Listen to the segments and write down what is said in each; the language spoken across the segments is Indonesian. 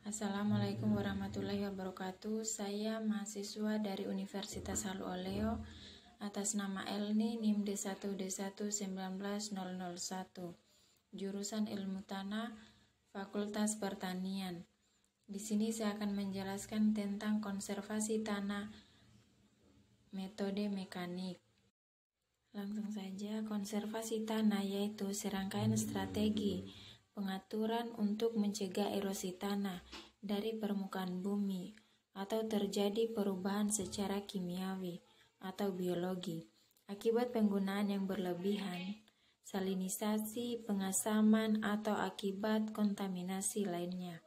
Assalamualaikum warahmatullahi wabarakatuh. Saya mahasiswa dari Universitas Halu Oleo atas nama Elni NIM D1D1190001, jurusan Ilmu Tanah, Fakultas Pertanian. Di sini saya akan menjelaskan tentang konservasi tanah, metode mekanik. Langsung saja, konservasi tanah yaitu serangkaian strategi pengaturan untuk mencegah erosi tanah dari permukaan bumi atau terjadi perubahan secara kimiawi atau biologi akibat penggunaan yang berlebihan, salinisasi, pengasaman, atau akibat kontaminasi lainnya.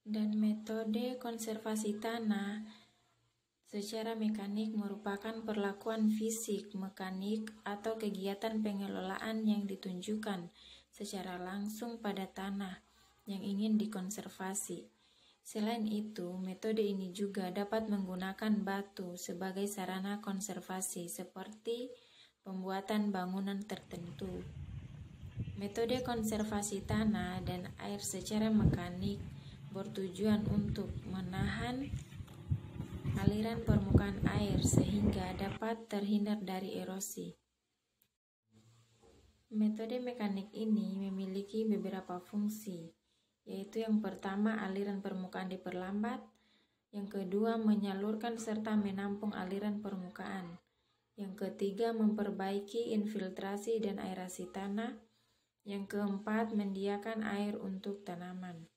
Dan metode konservasi tanah secara mekanik merupakan perlakuan fisik, mekanik, atau kegiatan pengelolaan yang ditunjukkan secara langsung pada tanah yang ingin dikonservasi. Selain itu, metode ini juga dapat menggunakan batu sebagai sarana konservasi seperti pembuatan bangunan tertentu. Metode konservasi tanah dan air secara mekanik bertujuan untuk menahan aliran permukaan air sehingga dapat terhindar dari erosi. Metode mekanik ini memiliki beberapa fungsi, yaitu yang pertama aliran permukaan diperlambat, yang kedua menyalurkan serta menampung aliran permukaan, yang ketiga memperbaiki infiltrasi dan aerasi tanah, yang keempat mendiakan air untuk tanaman.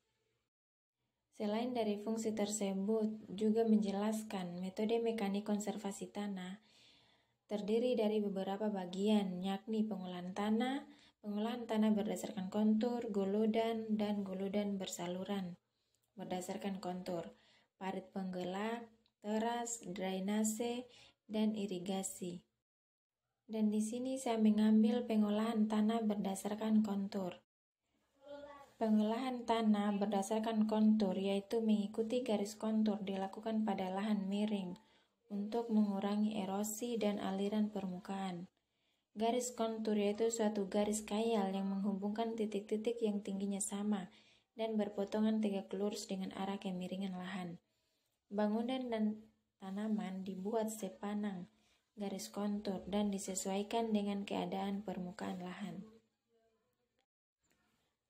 Selain dari fungsi tersebut, juga menjelaskan metode mekanik konservasi tanah terdiri dari beberapa bagian, yakni pengolahan tanah berdasarkan kontur, golodan, dan golodan bersaluran berdasarkan kontur, parit penggelak, teras, drainase, dan irigasi. Dan di sini saya mengambil pengolahan tanah berdasarkan kontur. Pengolahan tanah berdasarkan kontur yaitu mengikuti garis kontur dilakukan pada lahan miring untuk mengurangi erosi dan aliran permukaan. Garis kontur yaitu suatu garis kayal yang menghubungkan titik-titik yang tingginya sama dan berpotongan tegak lurus dengan arah kemiringan lahan. Bangunan dan tanaman dibuat sepanang garis kontur dan disesuaikan dengan keadaan permukaan lahan.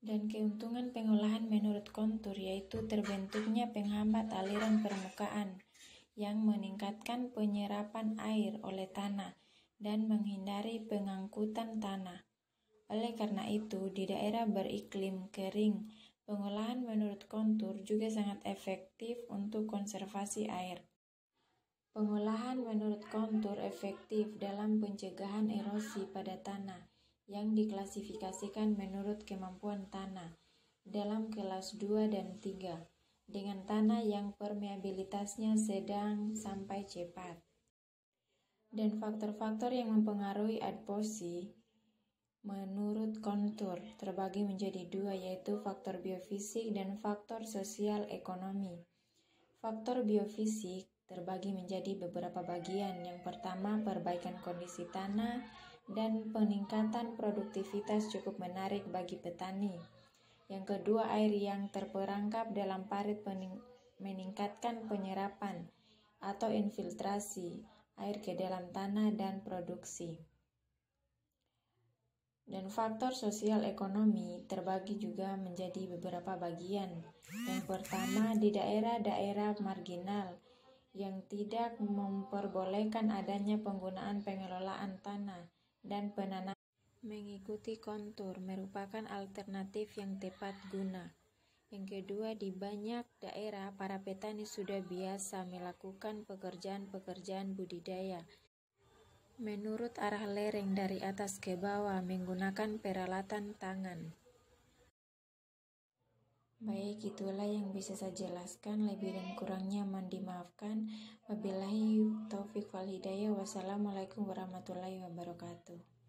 Dan keuntungan pengolahan menurut kontur yaitu terbentuknya penghambat aliran permukaan yang meningkatkan penyerapan air oleh tanah dan menghindari pengangkutan tanah. Oleh karena itu, di daerah beriklim kering, pengolahan menurut kontur juga sangat efektif untuk konservasi air. Pengolahan menurut kontur efektif dalam pencegahan erosi pada tanah yang diklasifikasikan menurut kemampuan tanah dalam kelas 2 dan 3 dengan tanah yang permeabilitasnya sedang sampai cepat. Dan faktor-faktor yang mempengaruhi adaptasi menurut kontur terbagi menjadi dua, yaitu faktor biofisik dan faktor sosial ekonomi. Faktor biofisik terbagi menjadi beberapa bagian. Yang pertama, perbaikan kondisi tanah dan peningkatan produktivitas cukup menarik bagi petani. Yang kedua, air yang terperangkap dalam parit meningkatkan penyerapan atau infiltrasi air ke dalam tanah dan produksi. Dan faktor sosial ekonomi terbagi juga menjadi beberapa bagian. Yang pertama, di daerah-daerah marginal yang tidak memperbolehkan adanya penggunaan pengelolaan tanah dan penanaman, mengikuti kontur merupakan alternatif yang tepat guna. Yang kedua, di banyak daerah para petani sudah biasa melakukan pekerjaan-pekerjaan budidaya menurut arah lereng dari atas ke bawah menggunakan peralatan tangan. Baik, itulah yang bisa saya jelaskan. Lebih dan kurangnya mohon dimaafkan. Wabillahi taufiq wal hidayah. Wassalamualaikum warahmatullahi wabarakatuh.